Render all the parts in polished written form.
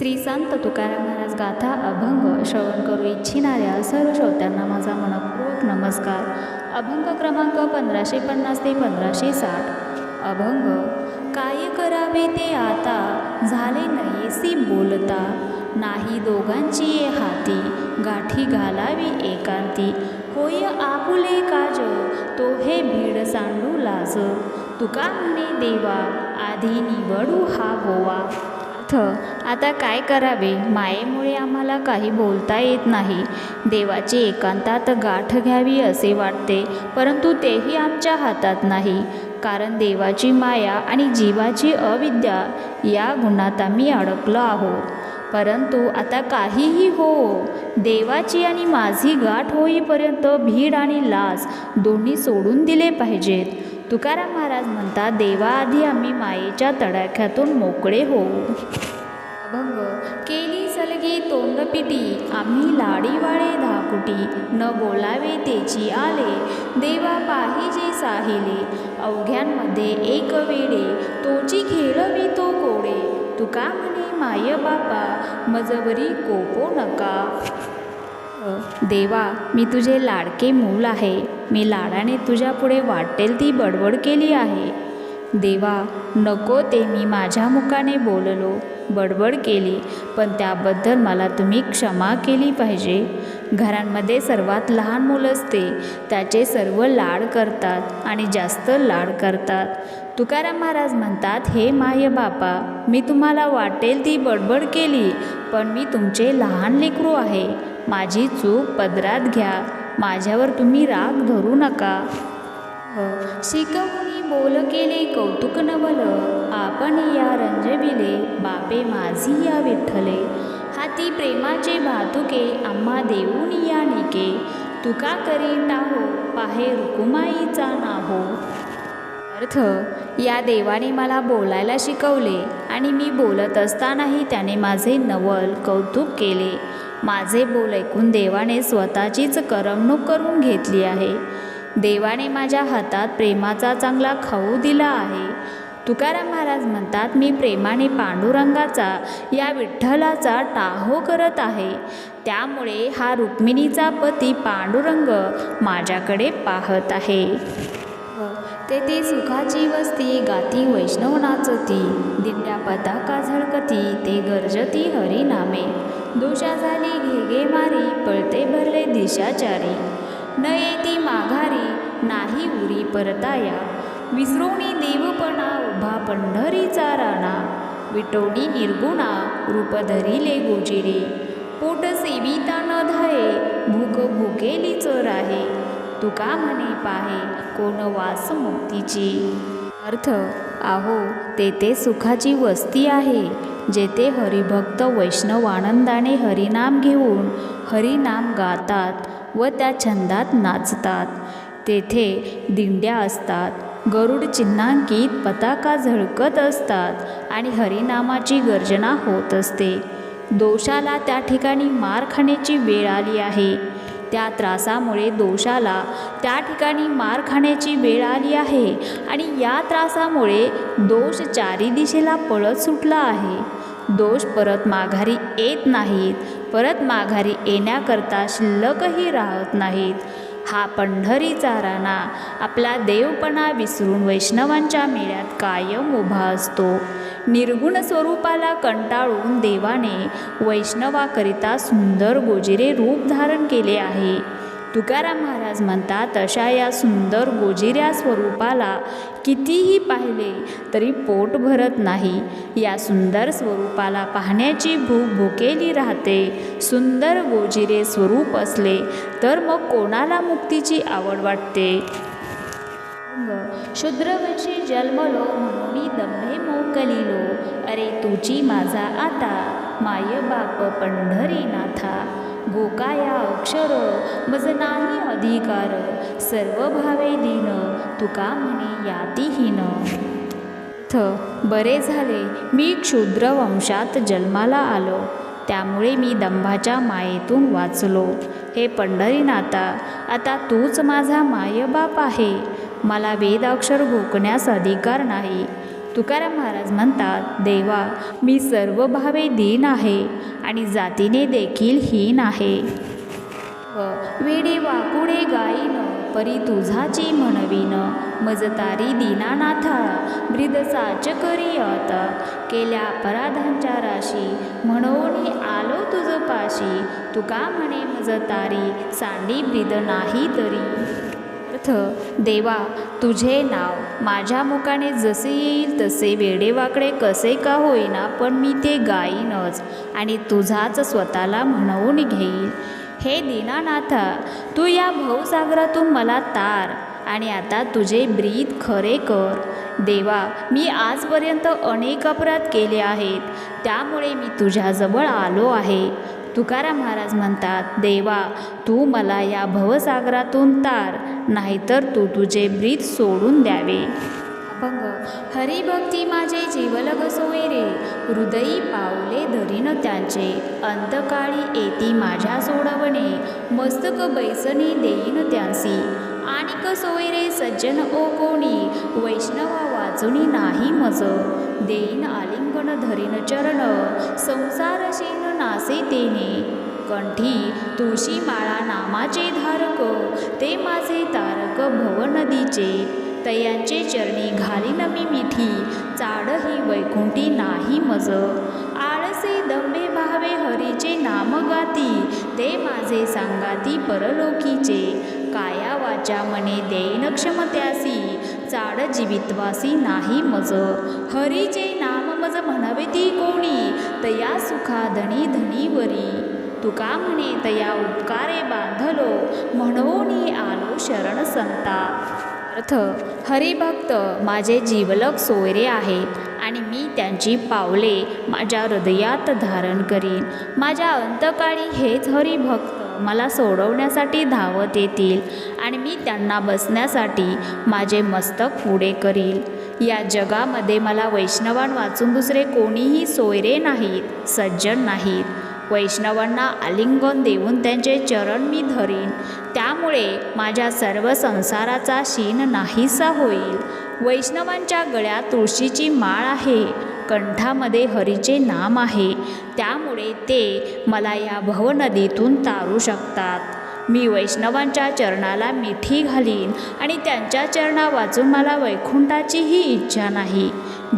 श्री संत तुकाराम महाराज गाथा अभंग श्रवण करू इच्छिणाऱ्या सर्व श्रोत्यांना माझा मनपूर्वक नमस्कार. अभंग क्रमांक 1550 ते 1560. अभंग. काय करावे ते आता झाले नयेसी बोलता, नाही दोघांची ये हाती गाठी घालावी एकांती. होय आपुले काज तो हे भीड सांडू लाज, तुका म्हणे देवा आधी निवडू हा गोवा. आता काय करावे, मायेमुळे आम्हाला काही बोलता येत नाही. देवाची एकांतात गाठ घ्यावी असे वाटते, परंतु तेही आमच्या हातात नाही. कारण देवाची माया आणि जीवाची अविद्या या गुणात आम्ही अडकलो आहोत. परंतु आता काहीही हो, देवाची आणि माझी गाठ होईपर्यंत भीड आणि लाज दोन्ही सोडून दिले पाहिजेत. तुकाराम महाराज म्हणतात, देवाआधी आम्ही मायेच्या तडाख्यातून मोकळे होऊ. अभंग. केली सलगी तोंडपिटी आम्ही लाडीवाळे धाकुटी, न बोलावे तेची आले देवा पाहिजे साहिले. अवघ्यांमध्ये एक वेडे तोची खेळवी तो कोडे, तुका म्हणे माय बापा मजवरी कोपो नका. देवा, मी तुझे लाडके मूल आहे. मी लाडाने तुझ्या पुढे वाटेल ती बडबड केली आहे. देवा, नको ते मी माझ्या मुखाने बोललो, बडबड केली, पण त्याबद्दल मला तुम्ही क्षमा केली पाहिजे. घरांमध्ये सर्वात लहान मूल असते, त्याचे सर्व लाड करतात आणि जास्त लाड करतात. तुकाराम महाराज म्हणतात, हे माय बापा, मी तुम्हाला वाटेल ती बडबड केली, पण मी तुमचे लहान लेकरू आहे. माझी चूक पदरात घ्या, माझ्यावर तुम्ही राग धरू नका. शिकवणी बोल केले कौतुक नवल, आपण या रंजविले बापे माझी या विठ्ठले. हाती प्रेमाचे भातुके आम्हा देऊन या निके, तुका करी टाहो पाहे रुकुमाईचा नाहो. अर्थ. या देवाने मला बोलायला शिकवले आणि मी बोलत असतानाही त्याने माझे नवल कौतुक केले. माझे बोल ऐकून देवाने स्वतःचीच करमणूक करून घेतली आहे. देवाने माझ्या हातात प्रेमाचा चांगला खाऊ दिला आहे. तुकाराम महाराज म्हणतात, मी प्रेमाने पांडुरंगाचा या विठ्ठलाचा टाहो करत आहे. त्यामुळे हा रुक्मिणीचा पती पांडुरंग माझ्याकडे पाहत आहे. तेथे सुखाची वस्ती गाती वैष्णव नाचती, दिंड्या पताका झळकती ते गर्जती हरिनामे. दोषा झाली घेगे मारी पळते भरले दिशाचारी, न येती माघारी नाही उरी परताया. विसरोणी देवपणा उभा पंढरीचा राणा, विटोणी निर्गुणा रूप धरिले गोजिरे. पोट सेविता न धाये भूक भुकेलीच राहे, तुका म्हणे पाहे कोण वास मुक्तीची. अर्थ. आहो, तेथे सुखाची वस्ती आहे, जेथे हरिभक्त वैष्णव आनंदाने हरिनाम घेऊन हरिनाम गातात व त्या छंदात नाचतात. तेथे दिंड्या असतात, गरुड चिन्हांकित पताका झळकत असतात आणि हरिनामाची गर्जना होत असते. दोषाला त्या ठिकाणी मार खाण्याची वेळ आली आहे. त्या त्रासामुळे दोषाला त्या ठिकाणी मार खाण्याची वेळ आली आहे आणि या त्रासामुळे दोष चारी दिशेला पळत सुटला आहे. दोष परत माघारी येत नाहीत, परत माघारी येण्याकरता शिल्लकही राहत नाहीत. हा पंढरीचा राणा आपला देवपणा विसरून वैष्णवांच्या मेळ्यात कायम उभा असतो. निर्गुण स्वरूपाला कंटाळून देवाने वैष्णवाकरिता सुंदर गोजिरे रूप धारण केले आहे. तुकाराम महाराज म्हणतात, अशा या सुंदर गोजिऱ्या स्वरूपाला कितीही पाहिले तरी पोट भरत नाही. या सुंदर स्वरूपाला पाहण्याची भूक भुकेली राहते. सुंदर गोजिरे स्वरूप असले तर मग कोणाला मुक्तीची आवड वाटते. शूद्रवंशी जन्मलो म्हणून दंभे मोकलिलो, अरे तुझी माझा आता माय बाप पंढरीनाथा. गोकाया अक्षर मज नाही अधिकार, सर्व भावे दीन तुका म्हणे यातीहीन. बरे झाले मी क्षुद्र वंशात जन्माला आलो, त्यामुळे मी दंभाच्या मायेतून वाचलो. हे पंढरीनाथा, आता तूच माझा मायबाप आहे. मला वेद अक्षर घोकण्यास अधिकार नाही. तुकाराम महाराज म्हणतात, देवा मी सर्व भावे दीन आहे आणि जातीने देखील हीन आहे. वेडे वाकुडे गाईन परी तुझाची म्हणवीन, मजतारी दीनानाथा ब्रीद साच करी आता. केल्या अपराधांच्या राशी म्हणून आलो तुझ पाशी, तुका म्हणे मजतारी सांडी ब्रीद नाही तरी. अर्थ, देवा तुझे नाव माझ्या मुखाने जसे येईल तसे वेडेवाकडे कसे का होईना पण मी ते गाईनच आणि तुझाच स्वतःला म्हणवून घेईल. हे दीनानाथा तू या भवसागरातून मला तार आणि आता तुझे ब्रीद खरे कर. देवा मी आजपर्यंत अनेक अपराध केले आहेत, त्यामुळे मी तुझ्याजवळ आलो आहे. तुकाराम महाराज म्हणतात, देवा तू मला या भवसागरातून तार, नाहीतर तू तुझे ब्रीद सोडून द्यावे. अभंग. हरिभक्ती माझे जीवलग सोयरे, हृदयी पावले धरीन त्यांचे. अंतकाळी येती माझ्या सोडवणे, मस्तक बैसणी देईन त्यांसी. आणिक सोयरे सज्जन ओ कोणी, वैष्णवा वाचुनी नाही मज. देईन आलिंगन धरीन चरण, संसार शीन नासे तेने. कंठी तुळशी माळा नामाचे धारक, ते माझे तारक भवनदीचे. तयांचे चरणी घालीन मी मिठी, चाड ही वैकुंठी नाही मज. आळसे दंबे भावे हरीचे नाम गाती, ते माझे सांगाती परलोकीचे. काया वाचा मने देईन क्षमत्यासी, चाड जीवितवासी नाही मज. हरीचे नाम मज म्हणवेती कोणी, तया सुखाधनी धनीवरी. तुका म्हणे तया उपकारे बांधलो, म्हणून आलो शरण संता. अर्थ, हरिभक्त माझे जीवलग सोयरे आहेत आणि मी त्यांची पावले माझ्या हृदयात धारण करीन. माझ्या अंतकाळी हेच हरिभक्त मला सोडवण्यासाठी धावत येतील आणि मी त्यांना बसण्यासाठी माझे मस्तक पुढे करील. या जगामध्ये मला वैष्णवान वाचून दुसरे कोणीही सोयरे नाहीत, सज्जन नाहीत. वैष्णवांना आलिंगन देऊन त्यांचे चरण मी धरीन, त्यामुळे माझ्या सर्व संसाराचा शीन नाहीसा होईल. वैष्णवांच्या गळ्यात तुळशीची माळ आहे, कंठामध्ये हरीचे नाम आहे, त्यामुळे ते मला या भवनदीतून तारू शकतात. मी वैष्णवांच्या चरणाला मिठी घालीन आणि त्यांच्या चरणा वाचून मला वैकुंठाचीही इच्छा नाही.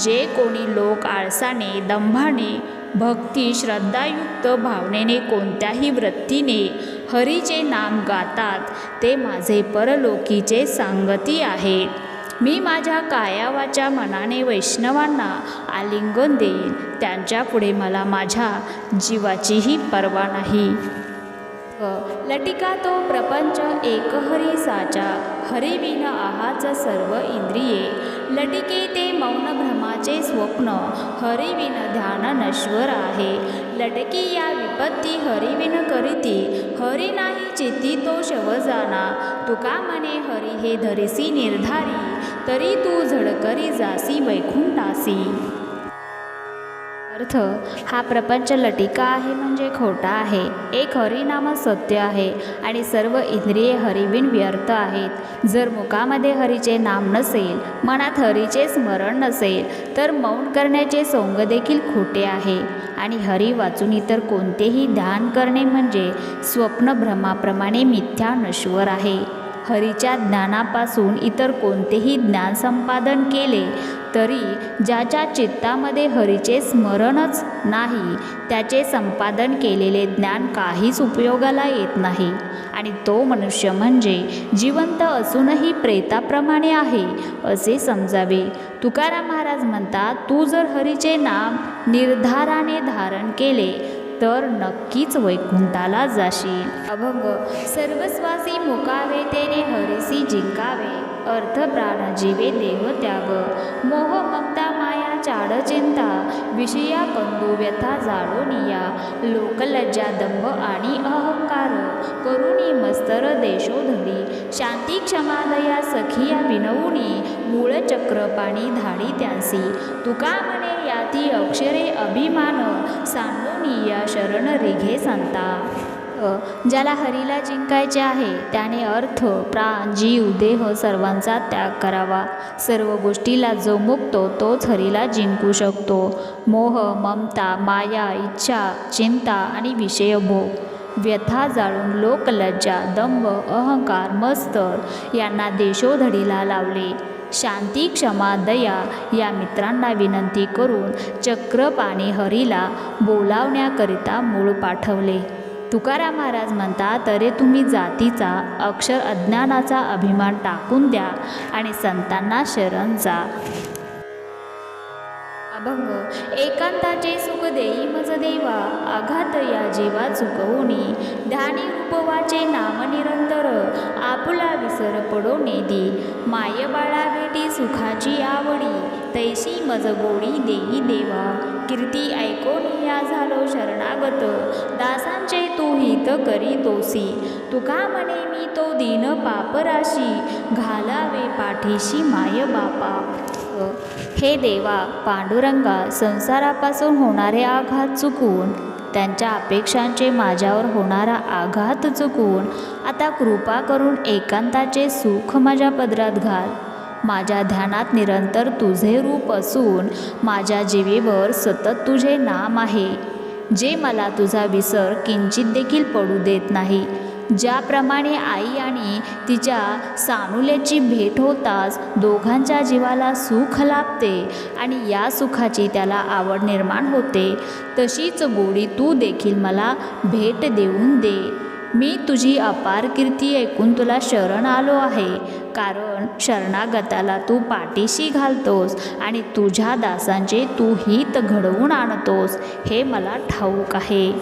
जे कोणी लोक आळसाने, दंभाने, भक्ती श्रद्धायुक्त भावनेने कोणत्याही वृत्तीने हरीचे नाम गातात, ते माझे परलोकीचे सांगती आहेत. मी माझ्या कायावाच्या मनाने वैष्णवांना आलिंगन देईन, त्यांच्या पुढे मला माझ्या जीवाचीही पर्वा नाही. लटिका तो प्रपंच एक हरी साचा, हरिविन आहाच सर्व इंद्रिये. लटिके ते मौन भ्रमाचे स्वप्न, हरिविन ध्यान नश्वर आहे. लटकी या विपत्ती हरिविन करीती, हरी नाही चित्ती तो शव जाना. तुका म्हणे हरी हे धरिसी निर्धारी, तरी तू झडकरी जासी वैकुंठासी. अर्थ, हा प्रपंच लटिका आहे म्हणजे खोटा आहे. एक हरिनाम सत्य आहे आणि सर्व इंद्रिये हरिविन व्यर्थ आहेत. जर मुखामध्ये हरीचे नाम नसेल, मनात हरीचे स्मरण नसेल, तर मौन करण्याचे सोंग देखील खोटे आहे. आणि हरी वाचून इतर कोणतेही ध्यान करणे म्हणजे स्वप्न भ्रमाप्रमाणे मिथ्या नश्वर आहे. हरीच्या ज्ञानापासून इतर कोणतेही ज्ञान संपादन केले तरी ज्याच्या चित्तामध्ये हरीचे स्मरणच नाही, त्याचे संपादन केलेले ज्ञान काहीच उपयोगाला येत नाही. आणि तो मनुष्य म्हणजे जिवंत असूनही प्रेताप्रमाणे आहे असे समजावे. तुकाराम महाराज म्हणतात, तू जर हरीचे नाम निर्धाराने धारण केले तर नक्कीच वैकुंठाला जाशील. अभंग. सर्वस्वासी मुकावे तेने हरीसी जिंकावे, अर्थ प्राण जीवे देह त्याग. मोह ममता माया चाड चिंता, विषया कंदू व्यथा जाळोनिया. लोकलज्जा दंभ आणि अहंकार, करुणी मस्तर देशोधडी. शांती क्षमा दया सखिया विनवुनी, मूळ चक्र पाणी धाडी त्यांसी. तुका म्हणे याती अक्षरे अभिमान, सांडोनिया शरण रिघे संता. ज्याला हरीला जिंकायचे आहे त्याने अर्थ, प्राण, जीव, देह सर्वांचा त्याग करावा. सर्व गोष्टीला जो मुक्तो तोच हरीला जिंकू शकतो. मोह, ममता, माया, इच्छा, चिंता आणि विषयभोग, व्यथा जाळून लोकलज्जा, दंभ, अहंकार, मत्सर यांना देशोधडीला लावले. शांती, क्षमा, दया या मित्रांना विनंती करून चक्रपाणी हरीला बोलावण्याकरिता मूळ पाठवले. तुकाराम महाराज म्हणतात, अरे तुम्ही जातीचा, अक्षर अज्ञानाचा अभिमान टाकून द्या आणि संतांना शरण जा. अभंग. एकांताचे सुख देई मज देवा, आघात या जीवा चुकवुनी. ध्यानी रूपवाचे नाम निरंतर, आपुला विसर पडो नेदी. माय बाळा भेटी सुखाची आवडी, तैसी मज गोडी देई देवा. कीर्ती ऐकोनी या झालो शरणागत, दासांचे तू हित करी तोसी. तुका म्हणे मी तो दीन पापराशी, घालावे पाठीशी माय बापा. हे देवा पांडुरंगा, संसारापासून होणारे आघात चुकून, त्यांच्या अपेक्षांचे माझ्यावर होणारा आघात चुकून आता कृपा करून एकांताचे सुख माझ्या पदरात घाल. माझ्या ध्यानात निरंतर तुझे रूप असून माझ्या जिभेवर सतत तुझे नाम आहे, जे मला तुझा विसर किंचित देखील पडू देत नाही. ज्याप्रमाणे आई आणि तिच्या सानुल्याची भेट होताच दोघांच्या जीवाला सुख लाभते आणि या सुखाची त्याला आवड निर्माण होते, तशीच गोडी तू देखील मला भेट देऊन दे. मी तुझी अपार कीर्ती ऐकून तुला शरण आलो आहे, कारण शरणागताला तू पाठीशी घालतोस आणि तुझ्या दासांचे तू हित घडवून आणतोस हे मला ठाऊक आहे.